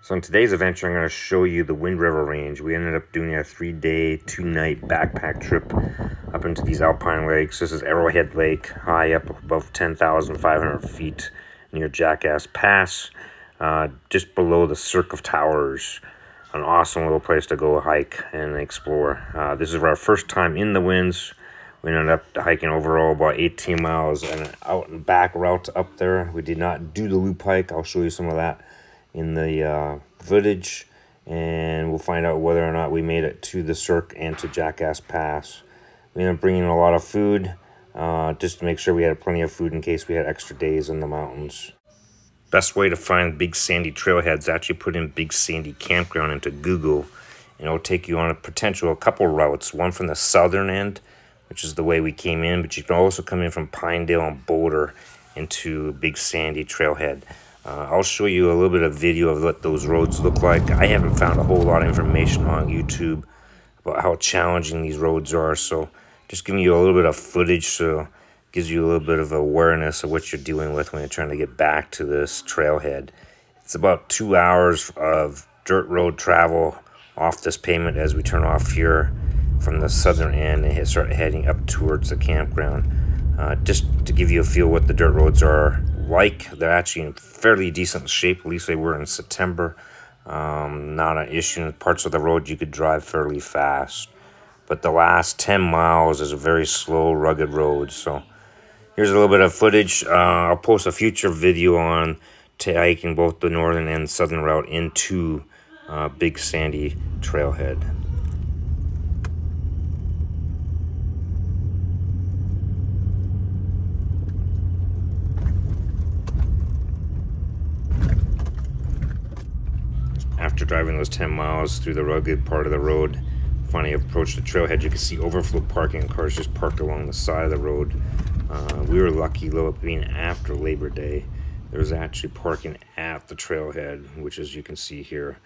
So in today's adventure, I'm going to show you the Wind River Range. We ended up doing a 3-day, 2-night backpack trip up into these alpine lakes. This is Arrowhead Lake, high up above 10,500 feet near Jackass Pass, just below the Cirque of Towers. An awesome little place to go hike and explore. This is our first time in the winds. We ended up hiking overall about 18 miles and an out and back route up there. We did not do the loop hike. I'll show you some of that in the footage, and we'll find out whether or not we made it to the Cirque and to Jackass Pass. We ended up bringing a lot of food, just to make sure we had plenty of food in case we had extra days in the mountains. Best way to find Big Sandy Trailhead is actually put in Big Sandy Campground into Google, and it'll take you on a couple routes. One from the southern end, which is the way we came in, but you can also come in from Pinedale and Boulder into Big Sandy Trailhead. I'll show you a little bit of video of what those roads look like. I haven't found a whole lot of information on YouTube about how challenging these roads are, so just giving you a little bit of footage so it gives you a little bit of awareness of what you're dealing with when you're trying to get back to this trailhead. It's about 2 hours of dirt road travel off this pavement as we turn off here from the southern end and start heading up towards the campground. Just to give you a feel what the dirt roads are like, they're actually in fairly decent shape. At least they were in September. Not an issue. In parts of the road you could drive fairly fast, but the last 10 miles is a very slow, rugged road. So here's a little bit of footage. I'll post a future video on hiking both the northern and southern route into Big Sandy Trailhead. After driving those 10 miles through the rugged part of the road, finally approached the trailhead. You can see overflow parking, cars just parked along the side of the road. We were lucky, though, being after Labor Day, there was actually parking at the trailhead, which, as you can see here,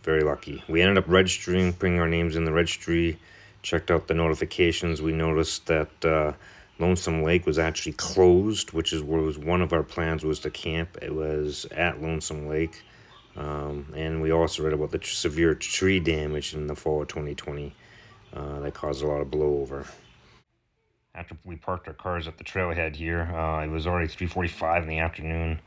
very lucky. We ended up registering, putting our names in the registry, checked out the notifications. We noticed that Lonesome Lake was actually closed, which was one of our plans, was to camp. It was at Lonesome Lake. And we also read about the severe tree damage in the fall of 2020 that caused a lot of blowover. After we parked our cars at the trailhead here, it was already 3:45 in the afternoon.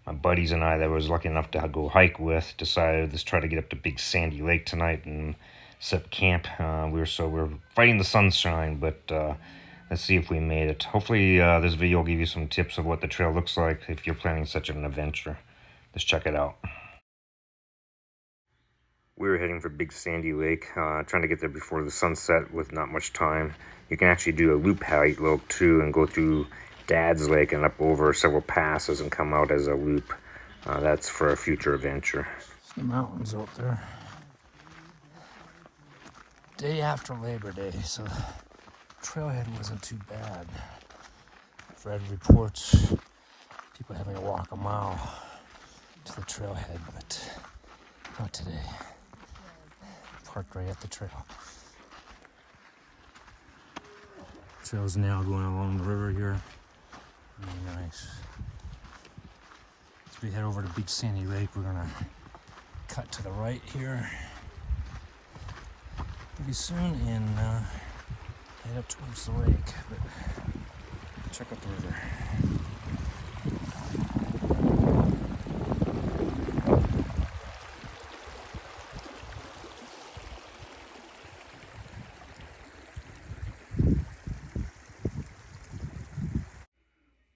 My buddies and I that was lucky enough to go hike with decided let's try to get up to Big Sandy Lake tonight and set up camp. We're fighting the sunshine, but let's see if we made it. Hopefully this video will give you some tips of what the trail looks like if you're planning such an adventure. Let's check it out. We were heading for Big Sandy Lake, trying to get there before the sunset with not much time. You can actually do a loop hike loop too and go through Dad's Lake and up over several passes and come out as a loop. That's for a future adventure. The mountains out there. Day after Labor Day, so trailhead wasn't too bad. I've read reports, people having to walk a mile to the trailhead, but not today. Parked right at the trail. Trail's now going along the river here. Really nice. As we head over to Big Sandy Lake, we're gonna cut to the right here pretty soon and head up towards the lake. But check out the river.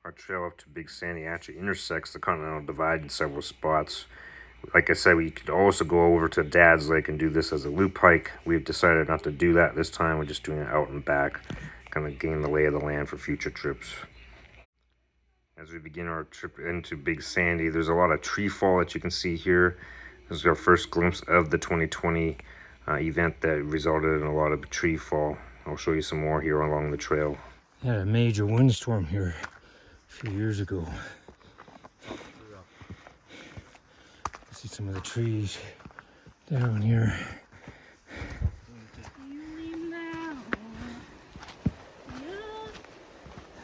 Our trail up to Big Sandy actually intersects the Continental Divide in several spots. Like I said, we could also go over to Dad's Lake and do this as a loop hike. We've decided not to do that this time. We're just doing it out and back, kind of gain the lay of the land for future trips. As we begin our trip into Big Sandy, there's a lot of tree fall that you can see here. This is our first glimpse of the 2020 event that resulted in a lot of tree fall. I'll show you some more here along the trail. Had a major windstorm here a few years ago. See some of the trees down here.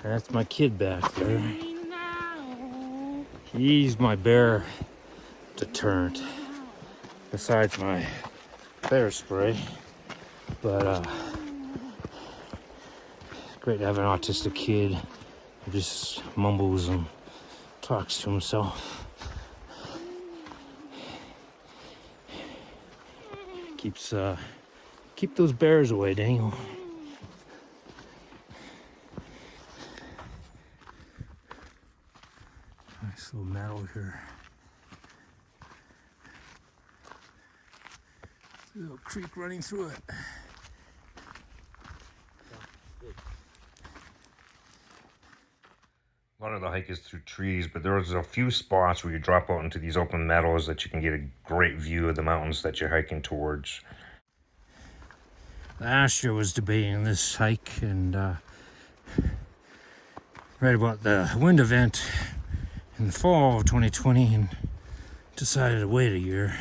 That's my kid back there. He's my bear deterrent. besides my bear spray. But great to have an autistic kid who just mumbles and talks to himself. Keep those bears away, Daniel. Nice little meadow here. There's a little creek running through it. A lot of the hike is through trees, but there's a few spots where you drop out into these open meadows that you can get a great view of the mountains that you're hiking towards. Last year was debating this hike and read about the wind event in the fall of 2020 and decided to wait a year.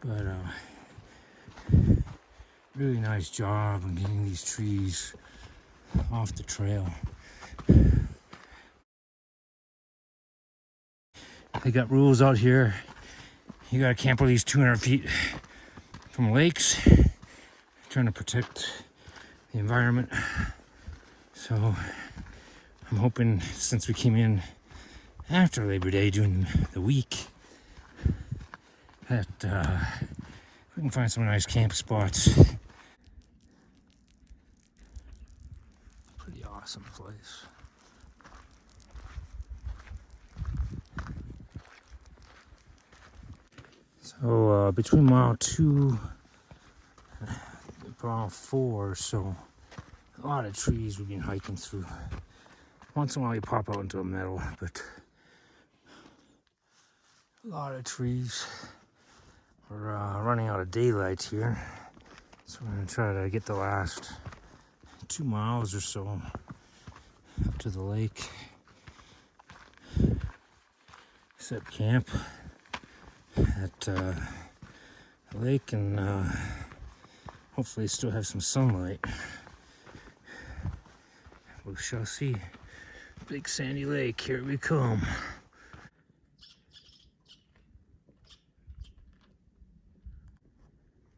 But really nice job on getting these trees off the trail. They got rules out here. You gotta camp at least 200 feet from lakes, trying to protect the environment. So I'm hoping, since we came in after Labor Day during the week, that we can find some nice camp spots. Pretty awesome place. So between mile 2 and mile 4 or so, a lot of trees we've been hiking through. Once in a while you pop out into a meadow, but a lot of trees. We're running out of daylight here, so we're gonna try to get the last 2 miles or so up to the lake. Set camp at the lake and hopefully still have some sunlight. We shall see. Big sandy lake, here we come.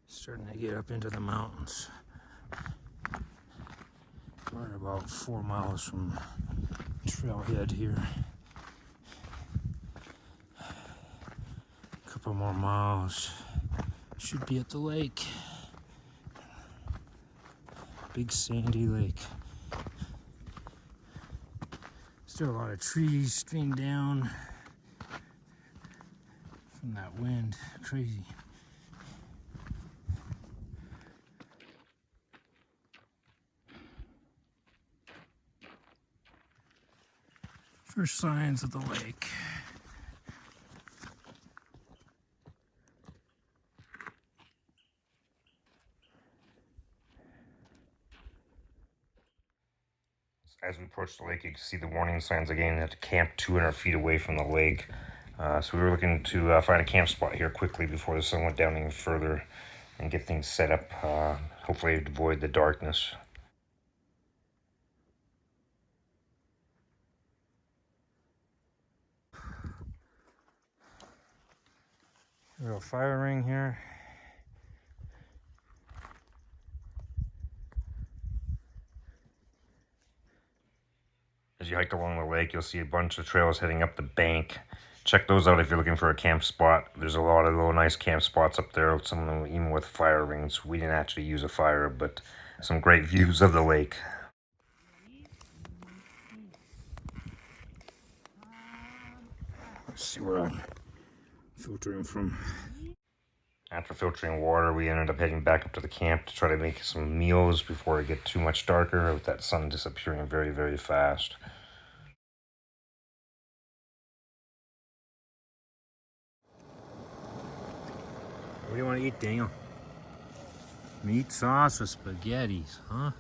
Starting to get up into the mountains. We're about 4 miles from Trailhead here. A couple more miles. Should be at the lake. Big sandy lake. Still a lot of trees streamed down from that wind. Crazy. First signs of the lake. As we approach the lake, you can see the warning signs again. You have to camp 200 feet away from the lake. So we were looking to find a camp spot here quickly before the sun went down even further and get things set up, hopefully to avoid the darkness. A little fire ring here. As you hike along the lake, you'll see a bunch of trails heading up the bank. Check those out if you're looking for a camp spot. There's a lot of little nice camp spots up there, some of them even with fire rings. We didn't actually use a fire, but some great views of the lake. Let's see where I'm filtering from. After filtering water, we ended up heading back up to the camp to try to make some meals before it get too much darker, with that sun disappearing very, very fast. What do you want to eat, Daniel? Meat sauce with spaghettis, huh?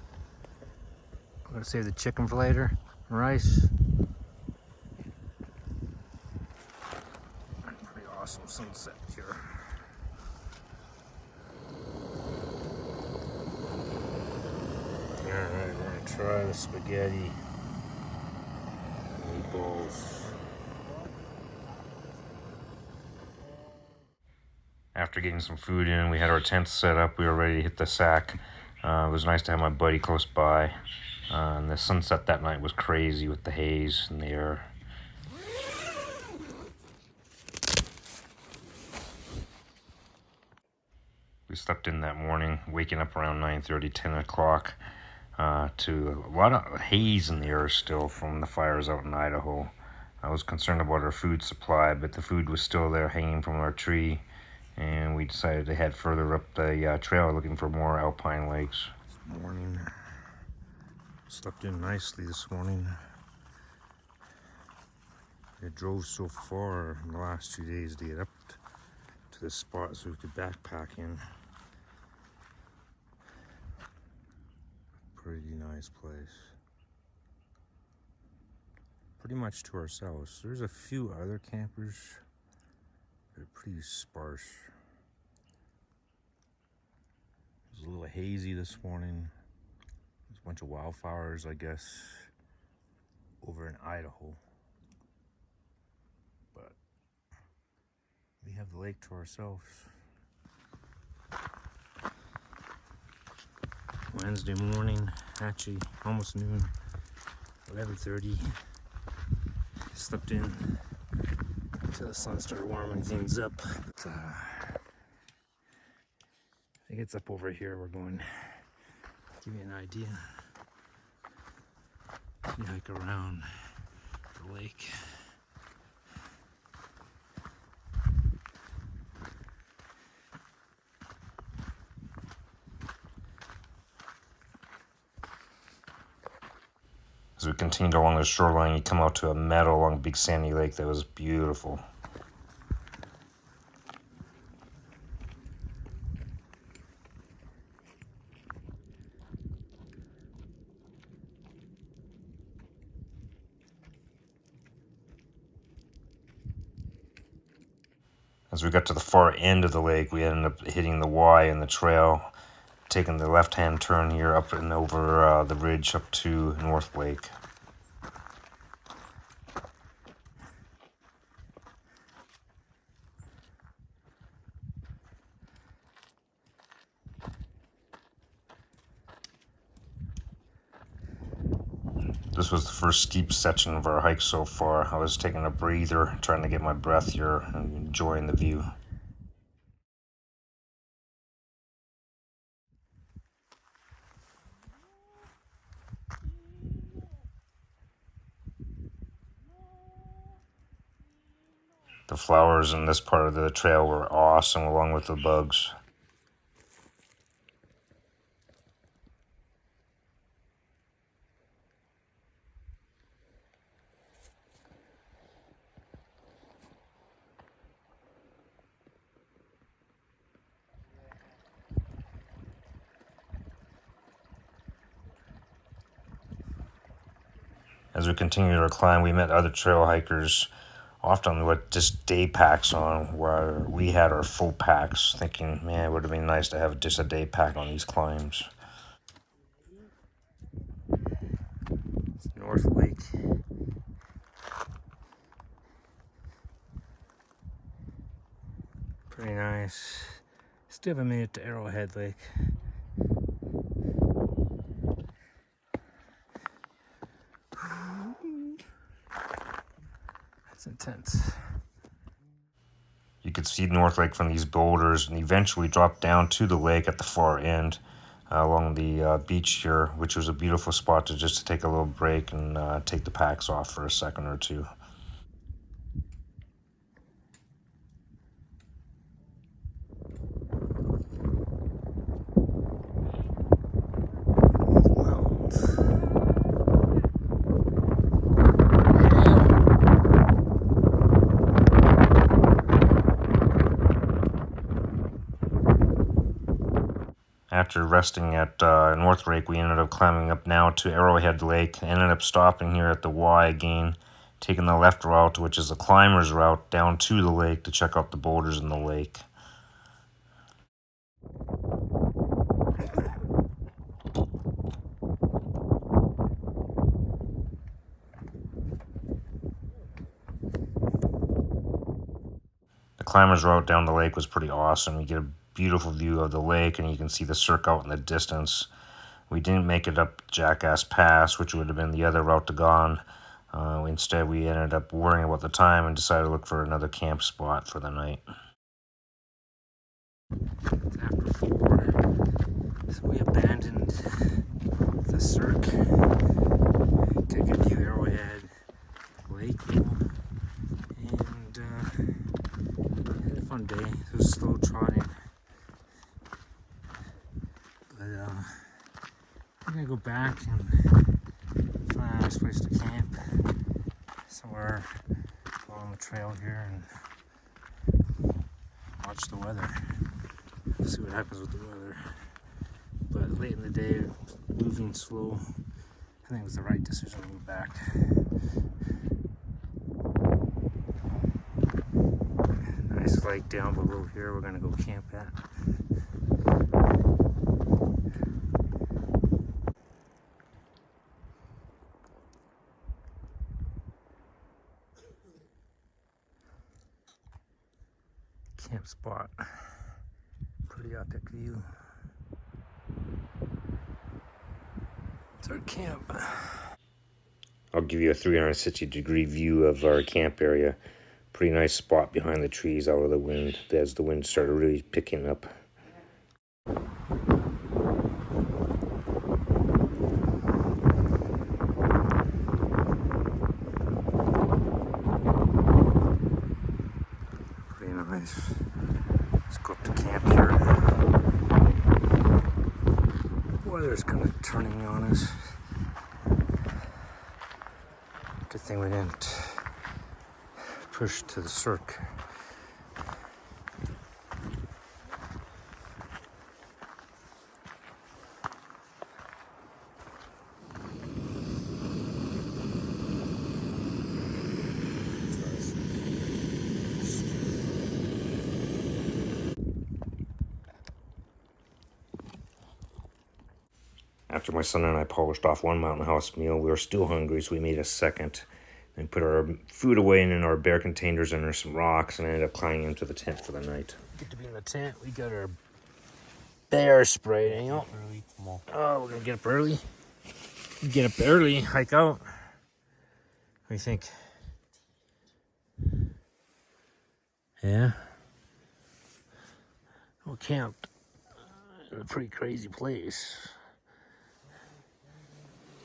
I'm gonna save the chicken for later. Rice. Pretty awesome sunset here. Alright, we're gonna try the spaghetti. Meatballs. After getting some food in, we had our tent set up. We were ready to hit the sack. It was nice to have my buddy close by. And the sunset that night was crazy with the haze in the air. We slept in that morning, waking up around 9:30, 10 o'clock, to a lot of haze in the air still from the fires out in Idaho. I was concerned about our food supply, but the food was still there hanging from our tree, and we decided to head further up the trail looking for more alpine lakes. This morning, slept in nicely this morning. I drove so far in the last 2 days to get up to this spot so we could backpack in. Pretty nice place. Pretty much to ourselves. There's a few other campers. They're pretty sparse. It was a little hazy this morning. There's a bunch of wildflowers, I guess, over in Idaho. But we have the lake to ourselves. Wednesday morning, actually almost noon, 11:30. Slept in until the sun started warming things up. I think it's up over here. We're going to give you an idea. You hike around the lake. As we continued along the shoreline, you come out to a meadow along a big sandy lake that was beautiful. As we got to the far end of the lake, we ended up hitting the Y in the trail, taking the left-hand turn here up and over the ridge up to North Lake. This was the first steep section of our hike so far. I was taking a breather, trying to get my breath here and enjoying the view. The flowers in this part of the trail were awesome, along with the bugs. As we continued our climb, we met other trail hikers, often with just day packs on, where we had our full packs, thinking, man, it would have been nice to have just a day pack on these climbs. It's North Lake. Pretty nice. Still haven't made it to Arrowhead Lake. That's intense. You could see North Lake from these boulders and eventually drop down to the lake at the far end along the beach here, which was a beautiful spot to just take a little break and take the packs off for a second or two. After resting at North Lake, we ended up climbing up now to Arrowhead Lake. Ended up stopping here at the Y again, taking the left route, which is the climber's route, down to the lake to check out the boulders in the lake. The climbers route down the lake was pretty awesome. You get a beautiful view of the lake, and you can see the Cirque out in the distance. We didn't make it up Jackass Pass, which would have been the other route to gone. Instead, we ended up worrying about the time and decided to look for another camp spot for the night. It's after 4, so we abandoned the Cirque. Took a view Arrowhead Lake, and had a fun day. It was slow trotting, but we're gonna go back and find a nice place to camp somewhere along the trail here and watch the weather. See what happens with the weather. But late in the day, moving slow, I think it was the right decision to move back. Nice lake down below here we're gonna go camp at. Camp spot. Pretty epic view. It's our camp. I'll give you a 360-degree view of our camp area. Pretty nice spot behind the trees out of the wind as the wind started really picking up. Pretty nice. Let's go up to camp here. Weather's kind of turning on us. Good thing we didn't push to the Cirque. After my son and I polished off one mountain house meal, we were still hungry, so we made a second and put our food away in our bear containers under some rocks and ended up climbing into the tent for the night. Good to be in the tent. We got our bear spray, you know. Oh, we're gonna get up early. Get up early, hike out. What do you think? Yeah. We camped in a pretty crazy place.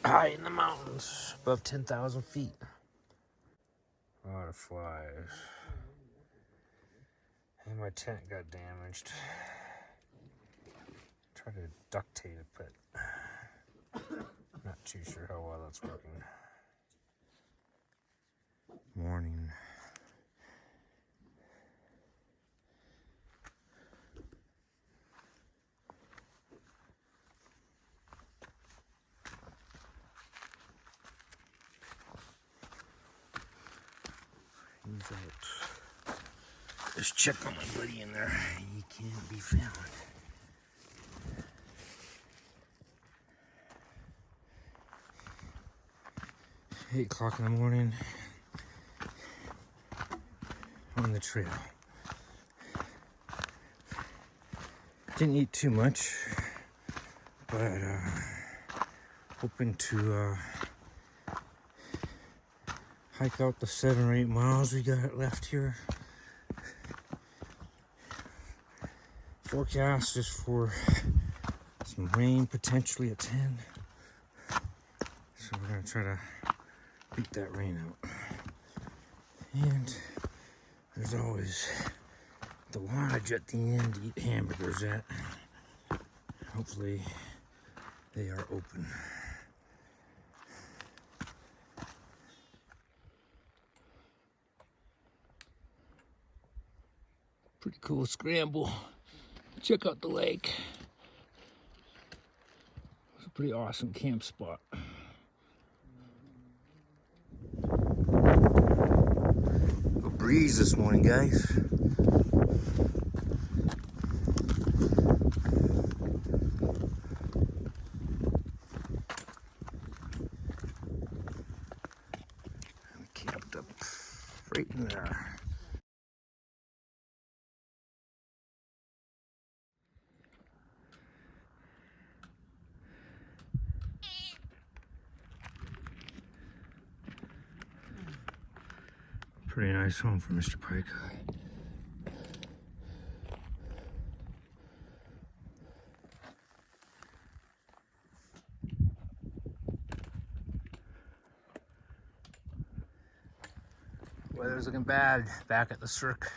High in the mountains, above 10,000 feet. A lot of flies. And my tent got damaged. Tried to duct tape it, but not too sure how well that's working. Morning. He's out. Just check on my buddy in there. He can't be found. 8 o'clock in the morning on the trail. Didn't eat too much, but hoping to hike out the 7 or 8 miles we got left here. Forecast is for some rain, potentially at 10. So we're gonna try to beat that rain out. And there's always the lodge at the end to eat hamburgers at. Hopefully they are open. Pretty cool scramble. Check out the lake. It's a pretty awesome camp spot. A breeze this morning, guys. We camped up right in there. Pretty nice home for Mr. Pike. Weather's looking bad back at the Cirque.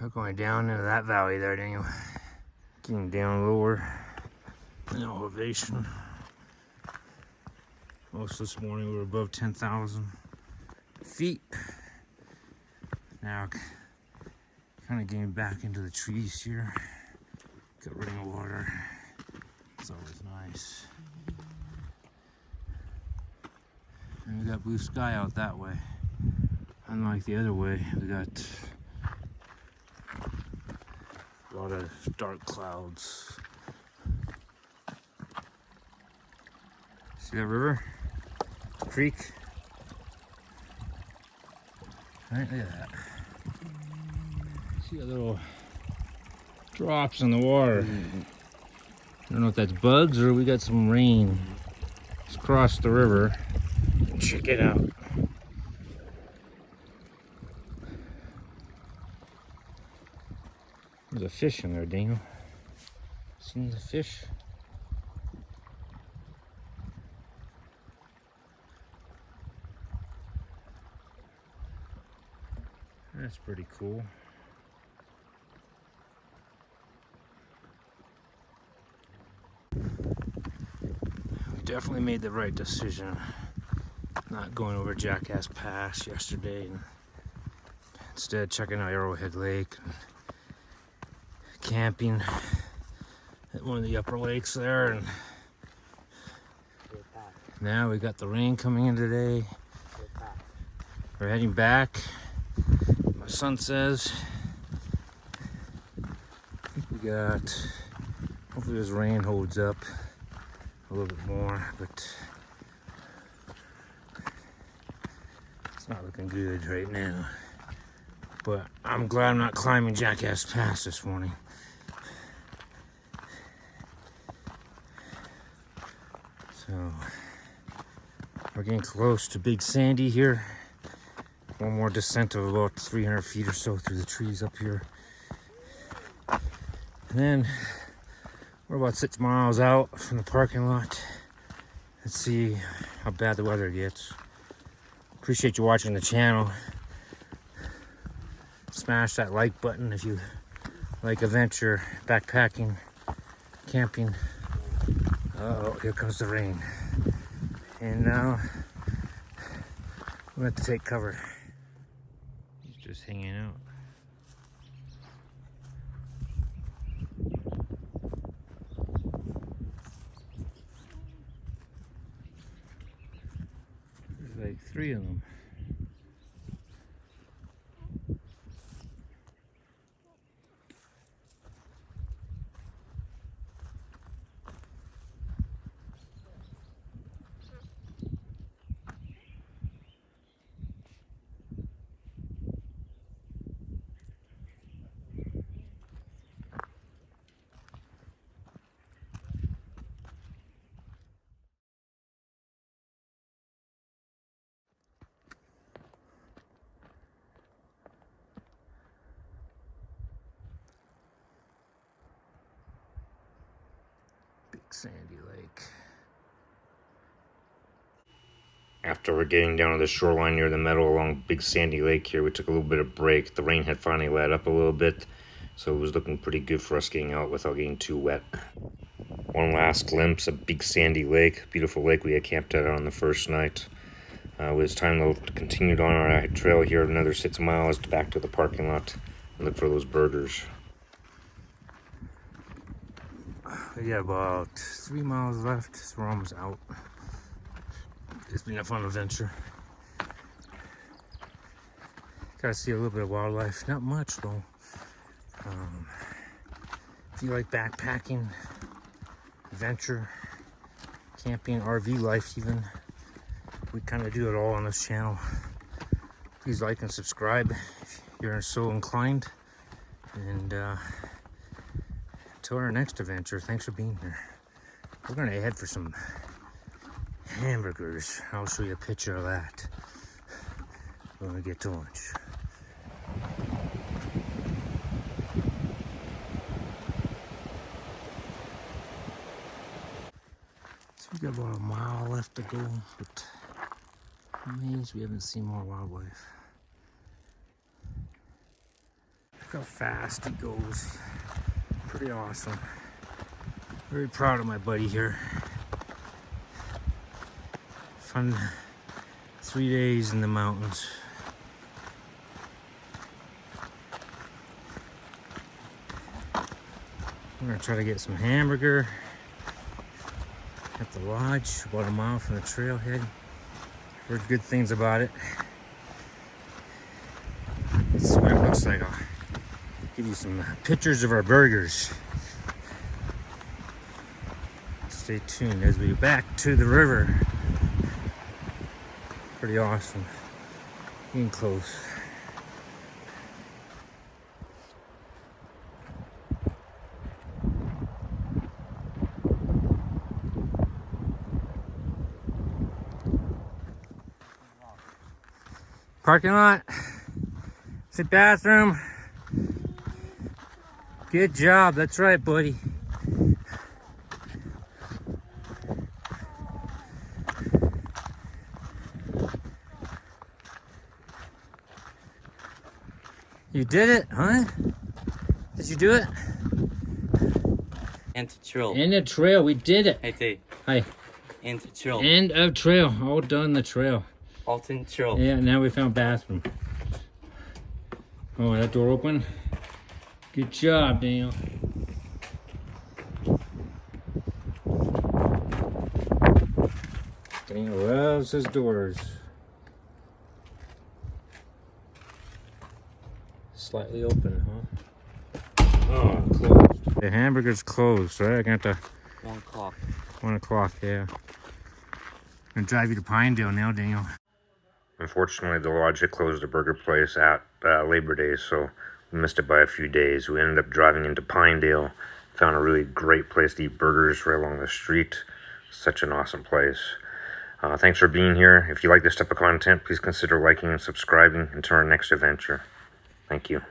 We're going down into that valley there, Daniel. Getting down lower in elevation. Most this morning we were above 10,000 feet. Now, kind of getting back into the trees here. Got running water. It's always nice. And we got blue sky out that way. Unlike the other way, we got a lot of dark clouds. See that river? Creek. Right, look at that. See the little drops in the water. I don't know if that's bugs or we got some rain. Let's cross the river and check it out. There's a fish in there, Daniel. Seen the fish? That's pretty cool. We definitely made the right decision not going over Jackass Pass yesterday and instead checking out Arrowhead Lake and camping at one of the upper lakes there. And now we got the rain coming in today. We're heading back. My son says we got, hopefully this rain holds up a little bit more, but it's not looking good right now. But I'm glad I'm not climbing Jackass Pass this morning. So we're getting close to Big Sandy here. One more descent of about 300 feet or so through the trees up here. And then we're about 6 miles out from the parking lot. Let's see how bad the weather gets. Appreciate you watching the channel. Smash that like button if you like adventure, backpacking, camping. Oh, here comes the rain. And now we have to take cover. He's just hanging out. There's like 3 of them. Sandy Lake. After we're getting down to the shoreline near the meadow along Big Sandy Lake here, we took a little bit of break. The rain had finally let up a little bit, so it was looking pretty good for us getting out without getting too wet. One last glimpse of Big Sandy Lake, beautiful lake we had camped out on the first night. It was time to continue on our trail here another 6 miles back to the parking lot and look for those burgers. We got about 3 miles left, so we're almost out. It's been a fun adventure. Gotta see a little bit of wildlife, not much though. If you like backpacking, adventure, camping, RV life even, we kind of do it all on this channel. Please like and subscribe if you're so inclined. And until our next adventure, thanks for being here. We're gonna head for some hamburgers. I'll show you a picture of that when we get to lunch. So we got about a mile left to go, but it means we haven't seen more wildlife. Look how fast he goes. Pretty awesome. Very proud of my buddy here. Fun 3 days in the mountains. We're gonna try to get some hamburger at the lodge, about a mile from the trailhead. Heard good things about it. This is what it looks like. I'll give you some pictures of our burgers. Stay tuned as we go back to the river. Pretty awesome. Getting close. Parking lot. It's a bathroom. Good job. That's right, buddy. You did it, huh? Did you do it? End of trail. End of trail. We did it. Hey, Dave. Hi. End of trail. End of trail. All done the trail. Alton trail. Yeah, now we found bathroom. Oh, that door open? Good job, Daniel. Daniel loves his doors. Slightly open, huh? Oh, closed. The hamburger's closed, right? I got to 1 o'clock. 1 o'clock, yeah. I'm gonna drive you to Pinedale now, Daniel. Unfortunately, the lodge had closed the burger place at Labor Day, so we missed it by a few days. We ended up driving into Pinedale, found a really great place to eat burgers right along the street. Such an awesome place. Thanks for being here. If you like this type of content, please consider liking and subscribing until our next adventure. Thank you.